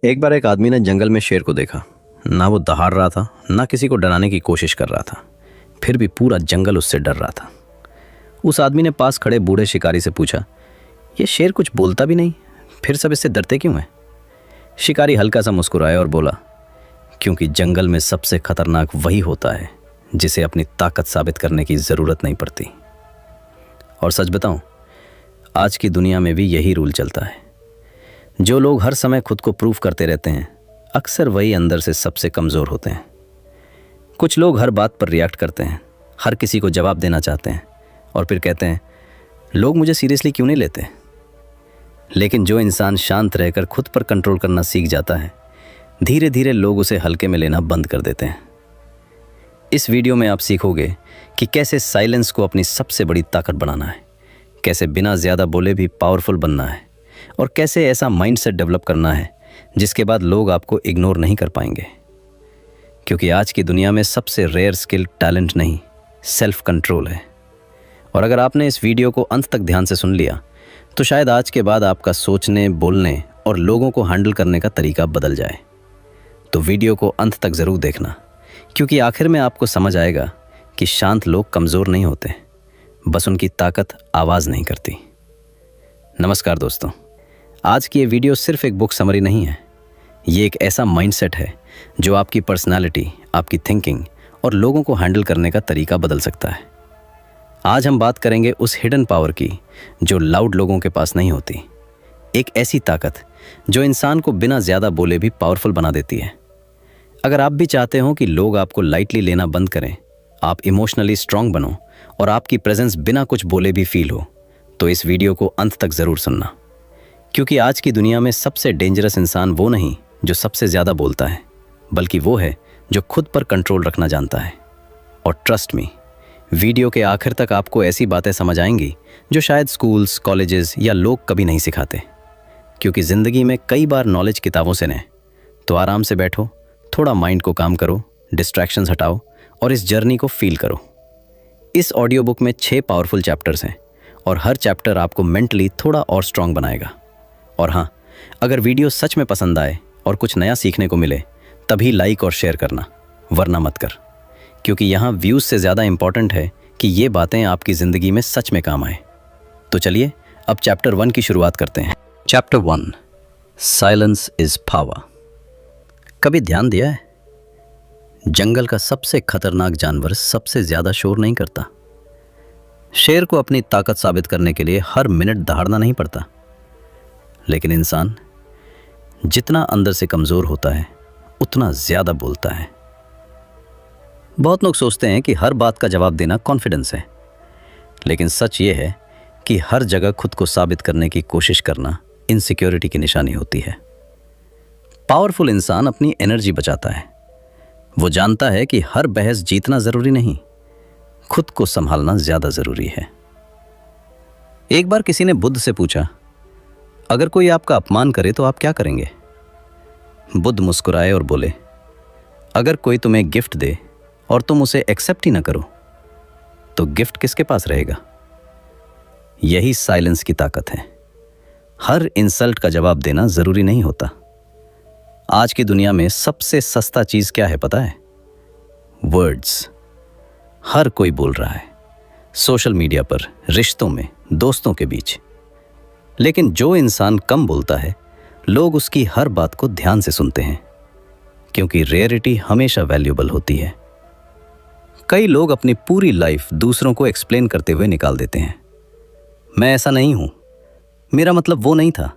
एक बार एक आदमी ने जंगल में शेर को देखा। ना वो दहाड़ रहा था, ना किसी को डराने की कोशिश कर रहा था। फिर भी पूरा जंगल उससे डर रहा था। उस आदमी ने पास खड़े बूढ़े शिकारी से पूछा, ये शेर कुछ बोलता भी नहीं, फिर सब इससे डरते क्यों हैं? शिकारी हल्का सा मुस्कुराया और बोला, क्योंकि जंगल में सबसे खतरनाक वही होता है जिसे अपनी ताकत साबित करने की ज़रूरत नहीं पड़ती। और सच बताऊं, आज की दुनिया में भी यही रूल चलता है। जो लोग हर समय खुद को प्रूव करते रहते हैं, अक्सर वही अंदर से सबसे कमज़ोर होते हैं। कुछ लोग हर बात पर रिएक्ट करते हैं, हर किसी को जवाब देना चाहते हैं और फिर कहते हैं, लोग मुझे सीरियसली क्यों नहीं लेते? लेकिन जो इंसान शांत रहकर खुद पर कंट्रोल करना सीख जाता है, धीरे धीरे लोग उसे हल्के में लेना बंद कर देते हैं। इस वीडियो में आप सीखोगे कि कैसे साइलेंस को अपनी सबसे बड़ी ताकत बनाना है, कैसे बिना ज़्यादा बोले भी पावरफुल बनना है और कैसे ऐसा माइंडसेट डेवलप करना है जिसके बाद लोग आपको इग्नोर नहीं कर पाएंगे। क्योंकि आज की दुनिया में सबसे रेयर स्किल टैलेंट नहीं, सेल्फ कंट्रोल है। और अगर आपने इस वीडियो को अंत तक ध्यान से सुन लिया तो शायद आज के बाद आपका सोचने, बोलने और लोगों को हैंडल करने का तरीका बदल जाए। तो वीडियो को अंत तक ज़रूर देखना, क्योंकि आखिर में आपको समझ आएगा कि शांत लोग कमज़ोर नहीं होते, बस उनकी ताकत आवाज़ नहीं करती। नमस्कार दोस्तों, आज की ये वीडियो सिर्फ एक बुक समरी नहीं है। ये एक ऐसा माइंडसेट है जो आपकी पर्सनालिटी, आपकी थिंकिंग और लोगों को हैंडल करने का तरीका बदल सकता है। आज हम बात करेंगे उस हिडन पावर की जो लाउड लोगों के पास नहीं होती। एक ऐसी ताकत जो इंसान को बिना ज़्यादा बोले भी पावरफुल बना देती है। अगर आप भी चाहते हो कि लोग आपको लाइटली लेना बंद करें, आप इमोशनली स्ट्रांग बनो और आपकी प्रेजेंस बिना कुछ बोले भी फील हो, तो इस वीडियो को अंत तक ज़रूर सुनना। क्योंकि आज की दुनिया में सबसे डेंजरस इंसान वो नहीं जो सबसे ज़्यादा बोलता है, बल्कि वो है जो खुद पर कंट्रोल रखना जानता है। और ट्रस्ट मी, वीडियो के आखिर तक आपको ऐसी बातें समझ आएंगी जो शायद स्कूल्स, कॉलेजेस या लोग कभी नहीं सिखाते। क्योंकि ज़िंदगी में कई बार नॉलेज किताबों से नहीं, तो आराम से बैठो, थोड़ा माइंड को काम करो, डिस्ट्रैक्शंस हटाओ और इस जर्नी को फील करो। इस ऑडियो बुक में 6 पावरफुल चैप्टर्स हैं और हर चैप्टर आपको मेंटली थोड़ा और स्ट्रांग बनाएगा। और हाँ, अगर वीडियो सच में पसंद आए और कुछ नया सीखने को मिले, तभी लाइक और शेयर करना, वरना मत कर। क्योंकि यहाँ व्यूज़ से ज़्यादा इम्पॉर्टेंट है कि ये बातें आपकी ज़िंदगी में सच में काम आए। तो चलिए अब चैप्टर 1 की शुरुआत करते हैं। Chapter 1, silence is power. कभी ध्यान दिया है, जंगल का सबसे खतरनाक जानवर सबसे ज़्यादा शोर नहीं करता। शेर को अपनी ताकत साबित करने के लिए हर मिनट दहाड़ना नहीं पड़ता। लेकिन इंसान जितना अंदर से कमज़ोर होता है, उतना ज़्यादा बोलता है। बहुत लोग सोचते हैं कि हर बात का जवाब देना कॉन्फिडेंस है, लेकिन सच ये है कि हर जगह खुद को साबित करने की कोशिश करना इनसिक्योरिटी की निशानी होती है। पावरफुल इंसान अपनी एनर्जी बचाता है। वो जानता है कि हर बहस जीतना ज़रूरी नहीं, खुद को संभालना ज़्यादा ज़रूरी है। एक बार किसी ने बुद्ध से पूछा, अगर कोई आपका अपमान करे तो आप क्या करेंगे? बुद्ध मुस्कुराए और बोले, अगर कोई तुम्हें गिफ्ट दे और तुम उसे एक्सेप्ट ही ना करो, तो गिफ्ट किसके पास रहेगा? यही साइलेंस की ताकत है। हर इंसल्ट का जवाब देना ज़रूरी नहीं होता। आज की दुनिया में सबसे सस्ता चीज़ क्या है पता है? वर्ड्स। हर कोई बोल रहा है, सोशल मीडिया पर, रिश्तों में, दोस्तों के बीच। लेकिन जो इंसान कम बोलता है, लोग उसकी हर बात को ध्यान से सुनते हैं, क्योंकि रेयरिटी हमेशा वैल्यूएबल होती है। कई लोग अपनी पूरी लाइफ दूसरों को एक्सप्लेन करते हुए निकाल देते हैं। मैं ऐसा नहीं हूं, मेरा मतलब वो नहीं था,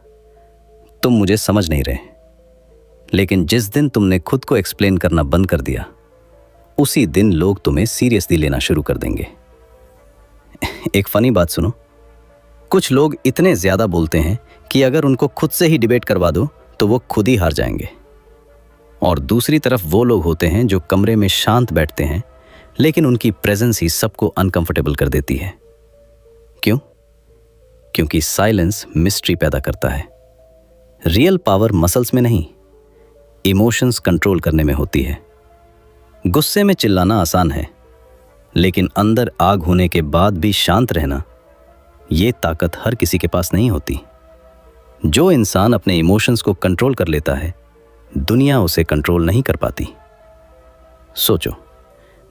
तुम मुझे समझ नहीं रहे। लेकिन जिस दिन तुमने खुद को एक्सप्लेन करना बंद कर दिया, उसी दिन लोग तुम्हें सीरियसली लेना शुरू कर देंगे। एक फनी बात सुनो, कुछ लोग इतने ज़्यादा बोलते हैं कि अगर उनको खुद से ही डिबेट करवा दो तो वो खुद ही हार जाएंगे। और दूसरी तरफ वो लोग होते हैं जो कमरे में शांत बैठते हैं, लेकिन उनकी प्रेजेंस ही सबको अनकंफर्टेबल कर देती है। क्यों? क्योंकि साइलेंस मिस्ट्री पैदा करता है। रियल पावर मसल्स में नहीं, इमोशंस कंट्रोल करने में होती है। गुस्से में चिल्लाना आसान है, लेकिन अंदर आग होने के बाद भी शांत रहना, ये ताकत हर किसी के पास नहीं होती। जो इंसान अपने इमोशंस को कंट्रोल कर लेता है, दुनिया उसे कंट्रोल नहीं कर पाती। सोचो,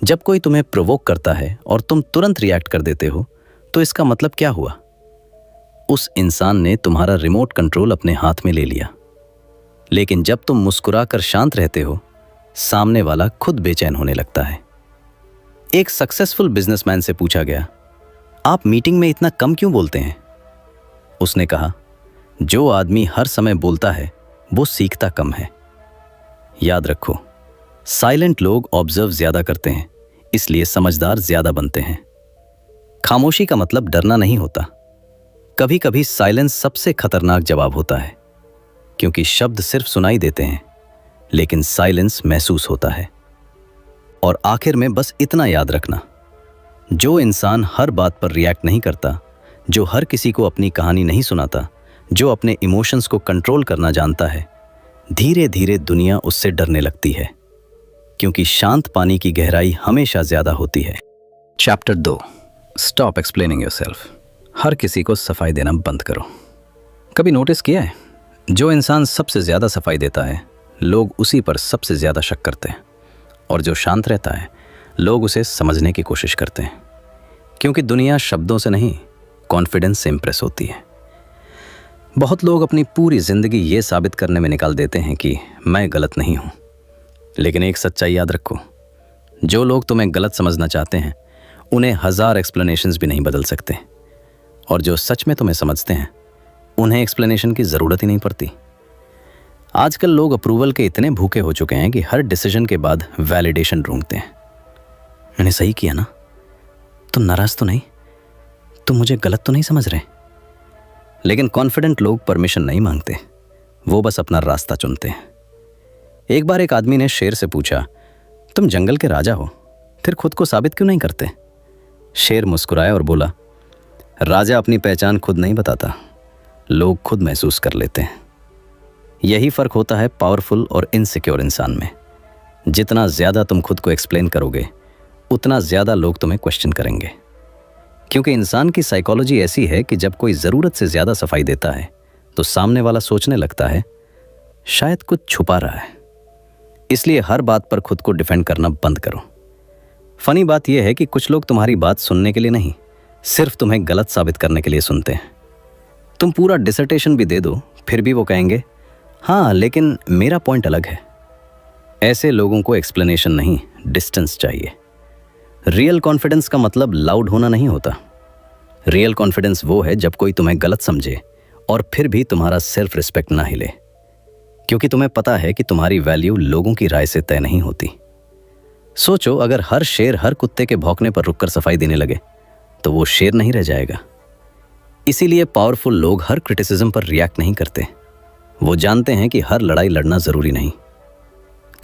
जब कोई तुम्हें प्रोवोक करता है और तुम तुरंत रिएक्ट कर देते हो, तो इसका मतलब क्या हुआ? उस इंसान ने तुम्हारा रिमोट कंट्रोल अपने हाथ में ले लिया। लेकिन जब तुम मुस्कुराकर शांत रहते हो, सामने वाला खुद बेचैन होने लगता है। एक सक्सेसफुल बिजनेसमैन से पूछा गया, आप मीटिंग में इतना कम क्यों बोलते हैं? उसने कहा, जो आदमी हर समय बोलता है वो सीखता कम है। याद रखो, साइलेंट लोग ऑब्जर्व ज्यादा करते हैं, इसलिए समझदार ज्यादा बनते हैं। खामोशी का मतलब डरना नहीं होता। कभी कभी साइलेंस सबसे खतरनाक जवाब होता है, क्योंकि शब्द सिर्फ सुनाई देते हैं, लेकिन साइलेंस महसूस होता है। और आखिर में बस इतना याद रखना, जो इंसान हर बात पर रिएक्ट नहीं करता, जो हर किसी को अपनी कहानी नहीं सुनाता, जो अपने इमोशंस को कंट्रोल करना जानता है, धीरे धीरे दुनिया उससे डरने लगती है, क्योंकि शांत पानी की गहराई हमेशा ज्यादा होती है। Chapter 2, stop explaining yourself. हर किसी को सफाई देना बंद करो। कभी नोटिस किया है, जो इंसान सबसे ज्यादा सफाई देता है, लोग उसी पर सबसे ज्यादा शक करते हैं, और जो शांत रहता है, लोग उसे समझने की कोशिश करते हैं, क्योंकि दुनिया शब्दों से नहीं, कॉन्फिडेंस से इंप्रेस होती है। बहुत लोग अपनी पूरी जिंदगी ये साबित करने में निकाल देते हैं कि मैं गलत नहीं हूं। लेकिन एक सच्चाई याद रखो, जो लोग तुम्हें गलत समझना चाहते हैं, उन्हें 1000 एक्सप्लेनेशंस भी नहीं बदल सकते, और जो सच में तुम्हें समझते हैं, उन्हें एक्सप्लेनेशन की जरूरत ही नहीं पड़ती। आजकल लोग अप्रूवल के इतने भूखे हो चुके हैं कि हर डिसीजन के बाद वैलिडेशन ढूंढते हैं। मैंने सही किया ना? तुम नाराज तो नहीं? तुम मुझे गलत तो नहीं समझ रहे? लेकिन कॉन्फिडेंट लोग परमिशन नहीं मांगते, वो बस अपना रास्ता चुनते हैं। एक बार एक आदमी ने शेर से पूछा, तुम जंगल के राजा हो, फिर खुद को साबित क्यों नहीं करते? शेर मुस्कुराया और बोला, राजा अपनी पहचान खुद नहीं बताता, लोग खुद महसूस कर लेते हैं। यही फर्क होता है पावरफुल और इनसिक्योर इंसान में। जितना ज्यादा तुम खुद को एक्सप्लेन करोगे, उतना ज्यादा लोग तुम्हें क्वेश्चन करेंगे, क्योंकि इंसान की साइकोलॉजी ऐसी है कि जब कोई ज़रूरत से ज़्यादा सफाई देता है, तो सामने वाला सोचने लगता है शायद कुछ छुपा रहा है। इसलिए हर बात पर खुद को डिफेंड करना बंद करो। फनी बात यह है कि कुछ लोग तुम्हारी बात सुनने के लिए नहीं, सिर्फ तुम्हें गलत साबित करने के लिए सुनते हैं। तुम पूरा डिसर्टेशन भी दे दो, फिर भी वो कहेंगे, हाँ लेकिन मेरा पॉइंट अलग है। ऐसे लोगों को एक्सप्लेनेशन नहीं, डिस्टेंस चाहिए। रियल कॉन्फिडेंस का मतलब लाउड होना नहीं होता। रियल कॉन्फिडेंस वो है जब कोई तुम्हें गलत समझे और फिर भी तुम्हारा सेल्फ रिस्पेक्ट ना हिले, क्योंकि तुम्हें पता है कि तुम्हारी वैल्यू लोगों की राय से तय नहीं होती। सोचो, अगर हर शेर हर कुत्ते के भौंकने पर रुककर सफाई देने लगे, तो वो शेर नहीं रह जाएगा। इसीलिए पावरफुल लोग हर क्रिटिसिज्म पर रिएक्ट नहीं करते। वो जानते हैं कि हर लड़ाई लड़ना जरूरी नहीं।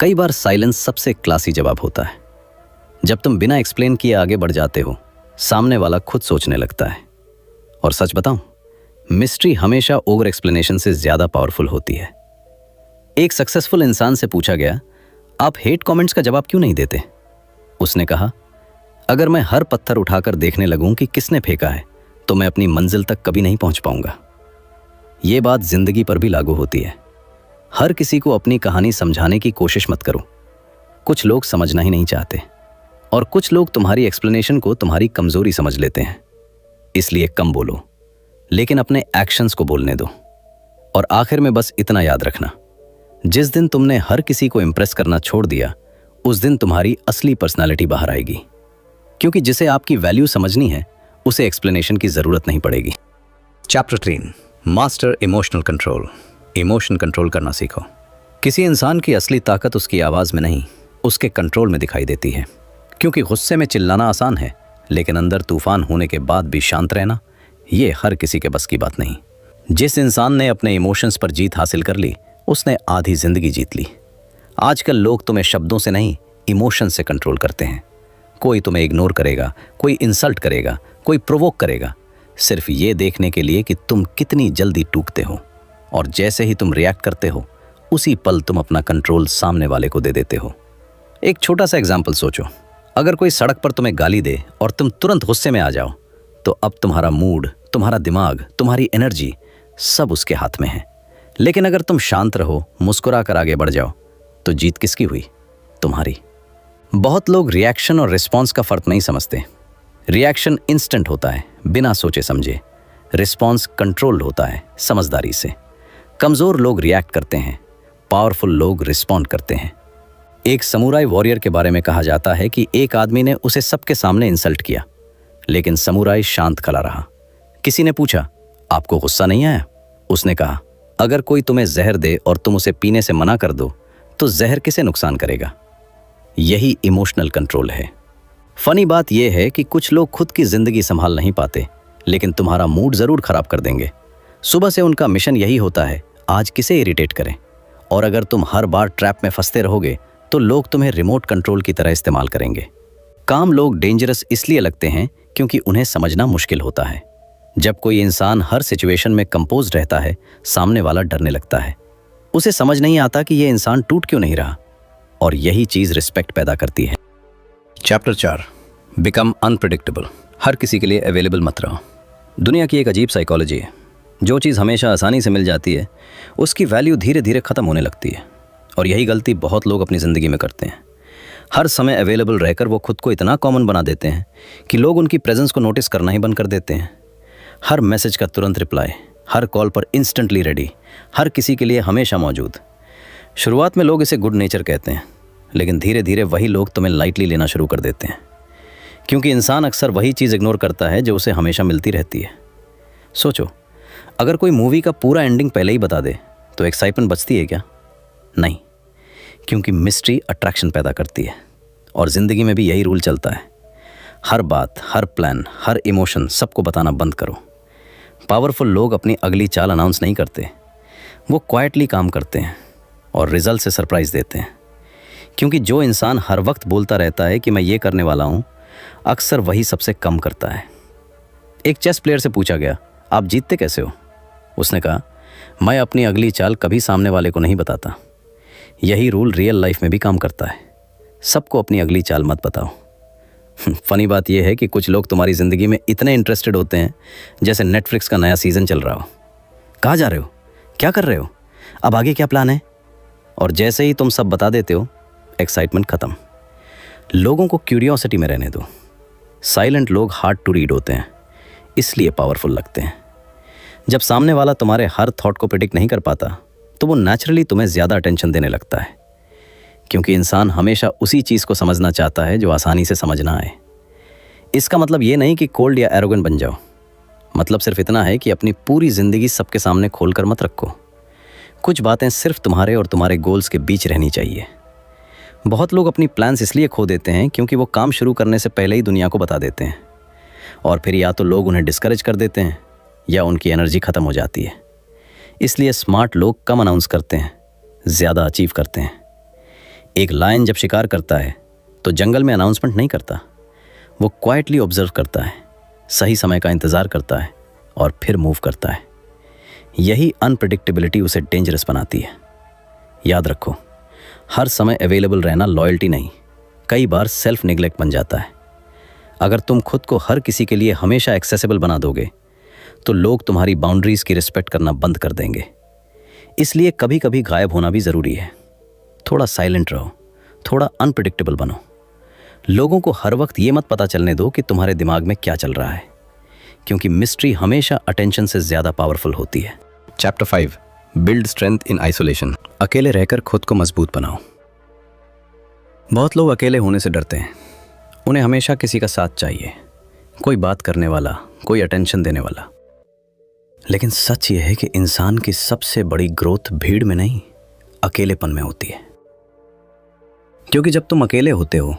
कई बार साइलेंस सबसे क्लासी जवाब होता है। जब तुम बिना एक्सप्लेन किए आगे बढ़ जाते हो, सामने वाला खुद सोचने लगता है। और सच बताऊं, मिस्ट्री हमेशा ओवर एक्सप्लेनेशन से ज्यादा पावरफुल होती है। एक सक्सेसफुल इंसान से पूछा गया, आप हेट कमेंट्स का जवाब क्यों नहीं देते? उसने कहा, अगर मैं हर पत्थर उठाकर देखने लगूं कि किसने फेंका है, तो मैं अपनी मंजिल तक कभी नहीं पहुंच पाऊंगा। यह बात जिंदगी पर भी लागू होती है। हर किसी को अपनी कहानी समझाने की कोशिश मत करो। कुछ लोग समझना ही नहीं चाहते, और कुछ लोग तुम्हारी एक्सप्लेनेशन को तुम्हारी कमजोरी समझ लेते हैं। इसलिए कम बोलो, लेकिन अपने एक्शंस को बोलने दो। और आखिर में बस इतना याद रखना, जिस दिन तुमने हर किसी को इंप्रेस करना छोड़ दिया, उस दिन तुम्हारी असली पर्सनालिटी बाहर आएगी। क्योंकि जिसे आपकी वैल्यू समझनी है, उसे एक्सप्लेनेशन की जरूरत नहीं पड़ेगी। Chapter 3, master emotional control. Emotion control करना सीखो। किसी इंसान की असली ताकत उसकी आवाज में नहीं, उसके कंट्रोल में दिखाई देती है। क्योंकि गुस्से में चिल्लाना आसान है, लेकिन अंदर तूफान होने के बाद भी शांत रहना, ये हर किसी के बस की बात नहीं। जिस इंसान ने अपने इमोशंस पर जीत हासिल कर ली, उसने आधी जिंदगी जीत ली। आजकल लोग तुम्हें शब्दों से नहीं, इमोशन से कंट्रोल करते हैं। कोई तुम्हें इग्नोर करेगा, कोई इंसल्ट करेगा, कोई प्रोवोक करेगा, सिर्फ ये देखने के लिए कि तुम कितनी जल्दी टूटते हो। और जैसे ही तुम रिएक्ट करते हो, उसी पल तुम अपना कंट्रोल सामने वाले को दे देते हो। एक छोटा सा एग्जाम्पल सोचो, अगर कोई सड़क पर तुम्हें गाली दे और तुम तुरंत गुस्से में आ जाओ, तो अब तुम्हारा मूड, तुम्हारा दिमाग, तुम्हारी एनर्जी सब उसके हाथ में है। लेकिन अगर तुम शांत रहो, मुस्कुरा कर आगे बढ़ जाओ, तो जीत किसकी हुई? तुम्हारी। बहुत लोग रिएक्शन और रिस्पॉन्स का फर्क नहीं समझते। रिएक्शन इंस्टेंट होता है, बिना सोचे समझे। रिस्पॉन्स कंट्रोल्ड होता है, समझदारी से। कमज़ोर लोग रिएक्ट करते हैं, पावरफुल लोग रिस्पॉन्ड करते हैं। एक समुराई वॉरियर के बारे में कहा जाता है कि एक आदमी ने उसे सबके सामने इंसल्ट किया, लेकिन समुराई शांत खड़ा रहा। किसी ने पूछा, आपको गुस्सा नहीं आया? उसने कहा, अगर कोई तुम्हें जहर दे और तुम उसे पीने से मना कर दो, तो जहर किसे नुकसान करेगा? यही इमोशनल कंट्रोल है। फनी बात यह है कि कुछ लोग खुद की जिंदगी संभाल नहीं पाते, लेकिन तुम्हारा मूड जरूर खराब कर देंगे। सुबह से उनका मिशन यही होता है, आज किसे इरिटेट करें। और अगर तुम हर बार ट्रैप में फंसते रहोगे, तो लोग तुम्हें रिमोट कंट्रोल की तरह इस्तेमाल करेंगे। काम लोग डेंजरस इसलिए लगते हैं क्योंकि उन्हें समझना मुश्किल होता है। जब कोई इंसान हर सिचुएशन में कंपोज रहता है, सामने वाला डरने लगता है। उसे समझ नहीं आता कि यह इंसान टूट क्यों नहीं रहा, और यही चीज रिस्पेक्ट पैदा करती है। Chapter 4, become unpredictable. हर किसी के लिए अवेलेबल मत रहो। दुनिया की एक अजीब साइकोलॉजी है। जो चीज़ हमेशा आसानी से मिल जाती है, उसकी वैल्यू धीरे धीरे ख़त्म होने लगती है। और यही गलती बहुत लोग अपनी ज़िंदगी में करते हैं। हर समय अवेलेबल रहकर वो खुद को इतना कॉमन बना देते हैं कि लोग उनकी प्रेजेंस को नोटिस करना ही बंद कर देते हैं। हर मैसेज का तुरंत रिप्लाई, हर कॉल पर इंस्टेंटली रेडी, हर किसी के लिए हमेशा मौजूद। शुरुआत में लोग इसे गुड नेचर कहते हैं, लेकिन धीरे धीरे वही लोग तुम्हें लाइटली लेना शुरू कर देते हैं, क्योंकि इंसान अक्सर वही चीज़ इग्नोर करता है जो उसे हमेशा मिलती रहती है। सोचो, अगर कोई मूवी का पूरा एंडिंग पहले ही बता दे तो एक्साइटमेंट बचती है क्या? नहीं, क्योंकि मिस्ट्री अट्रैक्शन पैदा करती है। और ज़िंदगी में भी यही रूल चलता है। हर बात, हर प्लान, हर इमोशन सबको बताना बंद करो। पावरफुल लोग अपनी अगली चाल अनाउंस नहीं करते, वो क्वाइटली काम करते हैं और रिजल्ट से सरप्राइज़ देते हैं। क्योंकि जो इंसान हर वक्त बोलता रहता है कि मैं ये करने वाला हूँ, अक्सर वही सबसे कम करता है। एक चेस प्लेयर से पूछा गया, आप जीतते कैसे हो? उसने कहा, मैं अपनी अगली चाल कभी सामने वाले को नहीं बताता। यही रूल रियल लाइफ में भी काम करता है। सबको अपनी अगली चाल मत बताओ। फनी बात यह है कि कुछ लोग तुम्हारी ज़िंदगी में इतने इंटरेस्टेड होते हैं जैसे नेटफ्लिक्स का नया सीज़न चल रहा हो। कहाँ जा रहे हो? क्या कर रहे हो? अब आगे क्या प्लान है? और जैसे ही तुम सब बता देते हो, एक्साइटमेंट ख़त्म। लोगों को क्यूरियोसिटी में रहने दो। साइलेंट लोग हार्ड टू रीड होते हैं, इसलिए पावरफुल लगते हैं। जब सामने वाला तुम्हारे हर थॉट को प्रेडिक्ट नहीं कर पाता, तो वो नेचुरली तुम्हें ज़्यादा अटेंशन देने लगता है, क्योंकि इंसान हमेशा उसी चीज़ को समझना चाहता है जो आसानी से समझ ना आए। इसका मतलब ये नहीं कि कोल्ड या एरोगेंट बन जाओ। मतलब सिर्फ इतना है कि अपनी पूरी ज़िंदगी सबके सामने खोल कर मत रखो। कुछ बातें सिर्फ तुम्हारे और तुम्हारे गोल्स के बीच रहनी चाहिए। बहुत लोग अपनी प्लान्स इसलिए खो देते हैं क्योंकि वो काम शुरू करने से पहले ही दुनिया को बता देते हैं, और फिर या तो लोग उन्हें डिस्करेज कर देते हैं या उनकी एनर्जी ख़त्म हो जाती है। इसलिए स्मार्ट लोग कम अनाउंस करते हैं, ज़्यादा अचीव करते हैं। एक लायन जब शिकार करता है तो जंगल में अनाउंसमेंट नहीं करता, वो क्वाइटली ऑब्जर्व करता है, सही समय का इंतज़ार करता है और फिर मूव करता है। यही अनप्रेडिक्टेबिलिटी उसे डेंजरस बनाती है। याद रखो, हर समय अवेलेबल रहना लॉयल्टी नहीं, कई बार सेल्फ निग्लेक्ट बन जाता है। अगर तुम खुद को हर किसी के लिए हमेशा एक्सेसिबल बना दोगे, तो लोग तुम्हारी बाउंड्रीज़ की रिस्पेक्ट करना बंद कर देंगे। इसलिए कभी कभी गायब होना भी ज़रूरी है। थोड़ा साइलेंट रहो, थोड़ा अनप्रेडिक्टेबल बनो। लोगों को हर वक्त ये मत पता चलने दो कि तुम्हारे दिमाग में क्या चल रहा है, क्योंकि मिस्ट्री हमेशा अटेंशन से ज़्यादा पावरफुल होती है। Chapter 5, build strength in isolation. अकेले रहकर खुद को मजबूत बनाओ। बहुत लोग अकेले होने से डरते हैं। उन्हें हमेशा किसी का साथ चाहिए, कोई बात करने वाला, कोई अटेंशन देने वाला। लेकिन सच ये है कि इंसान की सबसे बड़ी ग्रोथ भीड़ में नहीं, अकेलेपन में होती है। क्योंकि जब तुम अकेले होते हो,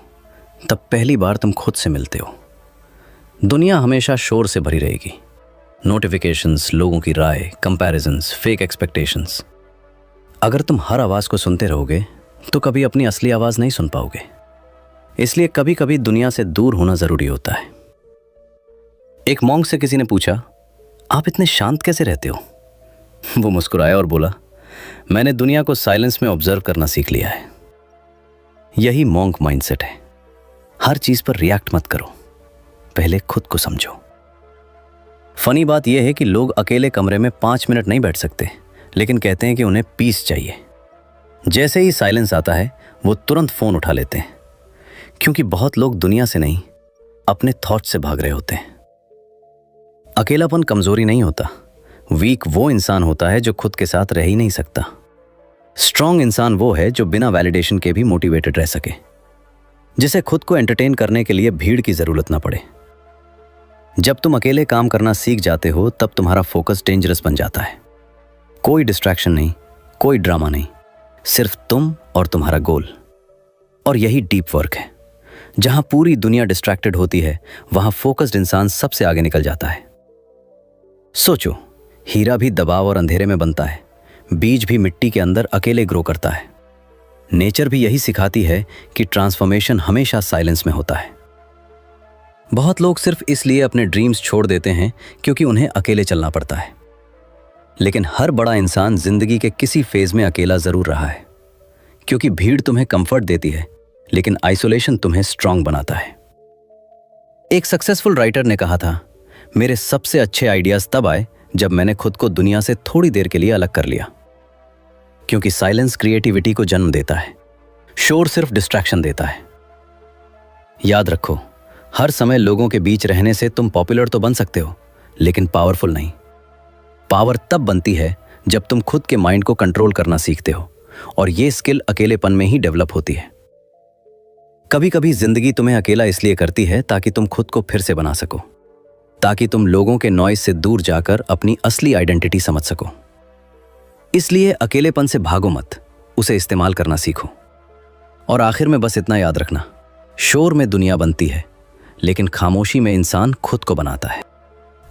तब पहली बार तुम खुद से मिलते हो। दुनिया हमेशा शोर से भरी रहेगी, नोटिफिकेशंस, लोगों की राय, कंपैरिजंस, फेक एक्सपेक्टेशंस। अगर तुम हर आवाज़ को सुनते रहोगे तो कभी अपनी असली आवाज़ नहीं सुन पाओगे। इसलिए कभी कभी दुनिया से दूर होना ज़रूरी होता है। एक मॉन्क से किसी ने पूछा, आप इतने शांत कैसे रहते हो? वो मुस्कुराया और बोला, मैंने दुनिया को साइलेंस में ऑब्जर्व करना सीख लिया है। यही मॉन्क माइंडसेट है। हर चीज़ पर रिएक्ट मत करो, पहले खुद को समझो। फनी बात यह है कि लोग अकेले कमरे में 5 मिनट नहीं बैठ सकते, लेकिन कहते हैं कि उन्हें पीस चाहिए। जैसे ही साइलेंस आता है वो तुरंत फोन उठा लेते हैं, क्योंकि बहुत लोग दुनिया से नहीं अपने थॉट से भाग रहे होते हैं। अकेलापन कमजोरी नहीं होता। वीक वो इंसान होता है जो खुद के साथ रह ही नहीं सकता। स्ट्रांग इंसान वो है जो बिना वैलिडेशन के भी मोटिवेटेड रह सके, जिसे खुद को एंटरटेन करने के लिए भीड़ की जरूरत ना पड़े। जब तुम अकेले काम करना सीख जाते हो तब तुम्हारा फोकस डेंजरस बन जाता है। कोई डिस्ट्रैक्शन नहीं, कोई ड्रामा नहीं, सिर्फ तुम और तुम्हारा गोल। और यही डीप वर्क है। जहां पूरी दुनिया डिस्ट्रैक्टेड होती है वहां फोकस्ड इंसान सबसे आगे निकल जाता है। सोचो, हीरा भी दबाव और अंधेरे में बनता है, बीज भी मिट्टी के अंदर अकेले ग्रो करता है। नेचर भी यही सिखाती है कि ट्रांसफॉर्मेशन हमेशा साइलेंस में होता है। बहुत लोग सिर्फ इसलिए अपने ड्रीम्स छोड़ देते हैं क्योंकि उन्हें अकेले चलना पड़ता है। लेकिन हर बड़ा इंसान जिंदगी के किसी फेज में अकेला जरूर रहा है, क्योंकि भीड़ तुम्हें कंफर्ट देती है लेकिन आइसोलेशन तुम्हें स्ट्रांग बनाता है। एक सक्सेसफुल राइटर ने कहा था, मेरे सबसे अच्छे आइडियाज तब आए जब मैंने खुद को दुनिया से थोड़ी देर के लिए अलग कर लिया। क्योंकि साइलेंस क्रिएटिविटी को जन्म देता है, शोर सिर्फ डिस्ट्रैक्शन देता है। याद रखो, हर समय लोगों के बीच रहने से तुम पॉपुलर तो बन सकते हो, लेकिन पावरफुल नहीं। पावर तब बनती है जब तुम खुद के माइंड को कंट्रोल करना सीखते हो, और ये स्किल अकेलेपन में ही डेवलप होती है। कभी कभी जिंदगी तुम्हें अकेला इसलिए करती है ताकि तुम खुद को फिर से बना सको, ताकि तुम लोगों के नॉइज से दूर जाकर अपनी असली आइडेंटिटी समझ सको। इसलिए अकेलेपन से भागो मत, उसे इस्तेमाल करना सीखो। और आखिर में बस इतना याद रखना, शोर में दुनिया बनती है लेकिन खामोशी में इंसान खुद को बनाता है।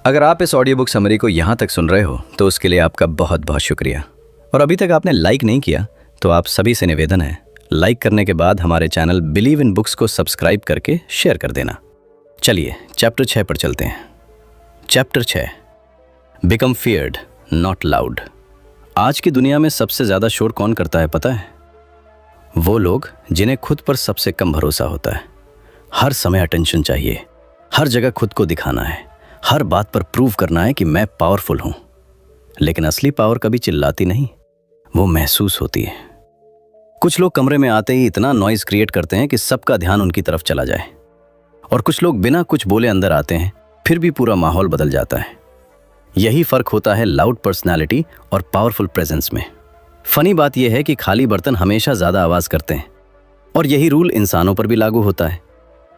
अगर आप इस ऑडियो बुक समरी को यहाँ तक सुन रहे हो तो उसके लिए आपका बहुत बहुत शुक्रिया। और अभी तक आपने लाइक नहीं किया तो आप सभी से निवेदन है, लाइक करने के बाद हमारे चैनल बिलीव इन बुक्स को सब्सक्राइब करके शेयर कर देना। चलिए चैप्टर 6 पर चलते हैं। Chapter 6, become feared not loud. आज की दुनिया में सबसे ज्यादा शोर कौन करता है पता है? वो लोग जिन्हें खुद पर सबसे कम भरोसा होता है। हर समय अटेंशन चाहिए, हर जगह खुद को दिखाना है, हर बात पर प्रूव करना है कि मैं पावरफुल हूं। लेकिन असली पावर कभी चिल्लाती नहीं, वो महसूस होती है। कुछ लोग कमरे में आते ही इतना नॉइज क्रिएट करते हैं कि सबका ध्यान उनकी तरफ चला जाए, और कुछ लोग बिना कुछ बोले अंदर आते हैं, फिर भी पूरा माहौल बदल जाता है। यही फर्क होता है लाउड पर्सनालिटी और पावरफुल प्रेजेंस में। फनी बात यह है कि खाली बर्तन हमेशा ज्यादा आवाज करते हैं, और यही रूल इंसानों पर भी लागू होता है।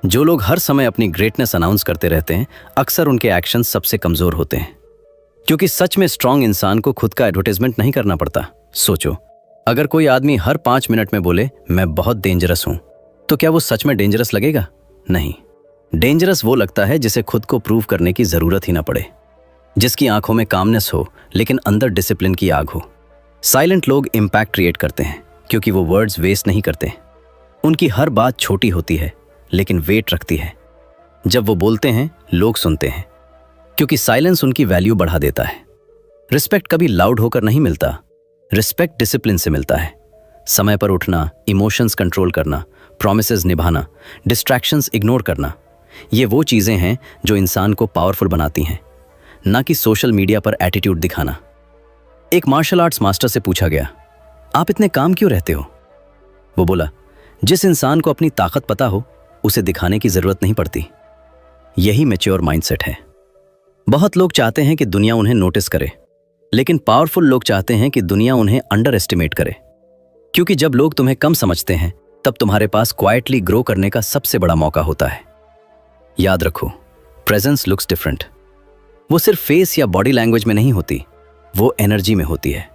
जो लोग हर समय अपनी ग्रेटनेस अनाउंस करते रहते हैं, अक्सर उनके एक्शन सबसे कमजोर होते हैं। क्योंकि सच में स्ट्रांग इंसान को खुद का एडवर्टाइजमेंट नहीं करना पड़ता। सोचो, अगर कोई आदमी हर 5 मिनट में बोले मैं बहुत डेंजरस हूं, तो क्या वो सच में डेंजरस लगेगा? नहीं। डेंजरस वो लगता है जिसे खुद को प्रूव करने की जरूरत ही ना पड़े, जिसकी आंखों में कामनेस हो लेकिन अंदर डिसिप्लिन की आग हो। साइलेंट लोग इम्पैक्ट क्रिएट करते हैं क्योंकि वो वर्ड्स वेस्ट नहीं करते। उनकी हर बात छोटी होती है लेकिन वेट रखती है। जब वो बोलते हैं लोग सुनते हैं, क्योंकि साइलेंस उनकी वैल्यू बढ़ा देता है। रिस्पेक्ट कभी लाउड होकर नहीं मिलता, रिस्पेक्ट डिसिप्लिन से मिलता है। समय पर उठना, इमोशंस कंट्रोल करना, प्रॉमिसेस निभाना, डिस्ट्रैक्शंस इग्नोर करना, ये वो चीजें हैं जो इंसान को पावरफुल बनाती हैं, ना कि सोशल मीडिया पर एटीट्यूड दिखाना। एक मार्शल आर्ट्स मास्टर से पूछा गया, आप इतने काम क्यों रहते हो? वो बोला, जिस इंसान को अपनी ताकत पता हो उसे दिखाने की जरूरत नहीं पड़ती। यही मैच्योर माइंडसेट है। बहुत लोग चाहते हैं कि दुनिया उन्हें नोटिस करे, लेकिन पावरफुल लोग चाहते हैं कि दुनिया उन्हें अंडर एस्टिमेट करे। क्योंकि जब लोग तुम्हें कम समझते हैं तब तुम्हारे पास क्वाइटली ग्रो करने का सबसे बड़ा मौका होता है। याद रखो, प्रेजेंस लुक्स डिफरेंट। वो सिर्फ फेस या बॉडी लैंग्वेज में नहीं होती, वो एनर्जी में होती है।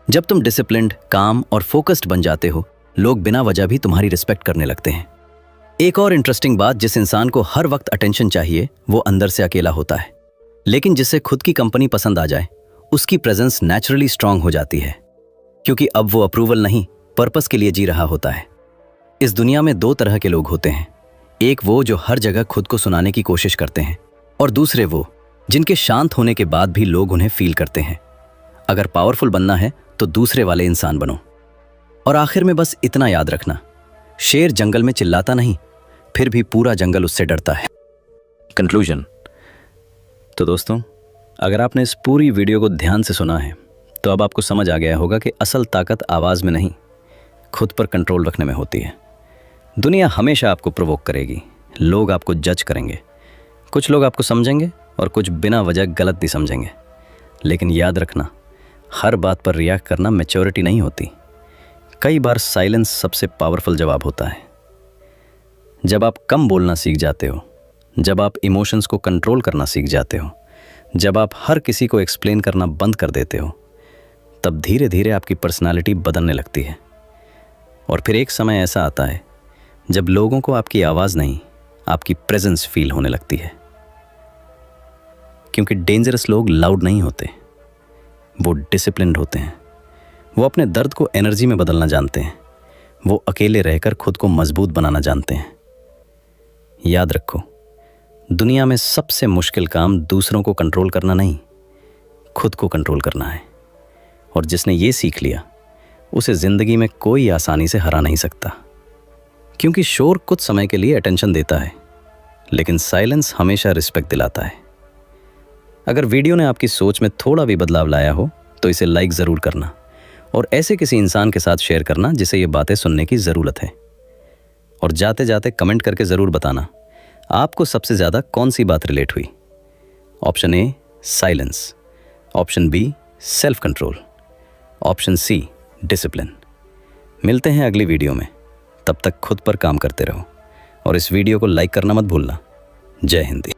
जब तुम डिसिप्लिन्ड, काम और फोकस्ड बन जाते हो, लोग बिना वजह भी तुम्हारी रिस्पेक्ट करने लगते हैं। एक और इंटरेस्टिंग बात, जिस इंसान को हर वक्त अटेंशन चाहिए वो अंदर से अकेला होता है, लेकिन जिसे खुद की कंपनी पसंद आ जाए उसकी प्रेजेंस नेचुरली स्ट्रांग हो जाती है। क्योंकि अब वो अप्रूवल नहीं, पर्पस के लिए जी रहा होता है। इस दुनिया में 2 तरह के लोग होते हैं, एक वो जो हर जगह खुद को सुनाने की कोशिश करते हैं, और दूसरे वो जिनके शांत होने के बाद भी लोग उन्हें फील करते हैं। अगर पावरफुल बनना है तो दूसरे वाले इंसान बनो। और आखिर में बस इतना याद रखना, शेर जंगल में चिल्लाता नहीं, फिर भी पूरा जंगल उससे डरता है। कंक्लूजन। तो दोस्तों, अगर आपने इस पूरी वीडियो को ध्यान से सुना है तो अब आपको समझ आ गया होगा कि असल ताकत आवाज़ में नहीं, खुद पर कंट्रोल रखने में होती है। दुनिया हमेशा आपको प्रोवोक करेगी, लोग आपको जज करेंगे, कुछ लोग आपको समझेंगे और कुछ बिना वजह गलत भी समझेंगे। लेकिन याद रखना, हर बात पर रिएक्ट करना मैच्योरिटी नहीं होती। कई बार साइलेंस सबसे पावरफुल जवाब होता है। जब आप कम बोलना सीख जाते हो, जब आप इमोशंस को कंट्रोल करना सीख जाते हो, जब आप हर किसी को एक्सप्लेन करना बंद कर देते हो, तब धीरे धीरे आपकी पर्सनालिटी बदलने लगती है। और फिर एक समय ऐसा आता है जब लोगों को आपकी आवाज़ नहीं, आपकी प्रेजेंस फील होने लगती है। क्योंकि डेंजरस लोग लाउड नहीं होते, वो डिसिप्लिन्ड होते हैं। वो अपने दर्द को एनर्जी में बदलना जानते हैं। वो अकेले रहकर खुद को मजबूत बनाना जानते हैं। याद रखो, दुनिया में सबसे मुश्किल काम दूसरों को कंट्रोल करना नहीं, खुद को कंट्रोल करना है। और जिसने ये सीख लिया, उसे ज़िंदगी में कोई आसानी से हरा नहीं सकता। क्योंकि शोर कुछ समय के लिए अटेंशन देता है, लेकिन साइलेंस हमेशा रिस्पेक्ट दिलाता है। अगर वीडियो ने आपकी सोच में थोड़ा भी बदलाव लाया हो तो इसे लाइक ज़रूर करना और ऐसे किसी इंसान के साथ शेयर करना जिसे ये बातें सुनने की ज़रूरत है। और जाते जाते कमेंट करके ज़रूर बताना आपको सबसे ज़्यादा कौन सी बात रिलेट हुई। Option A silence, option B self control, option C discipline. मिलते हैं अगली वीडियो में, तब तक खुद पर काम करते रहो और इस वीडियो को लाइक करना मत भूलना। जय हिंद।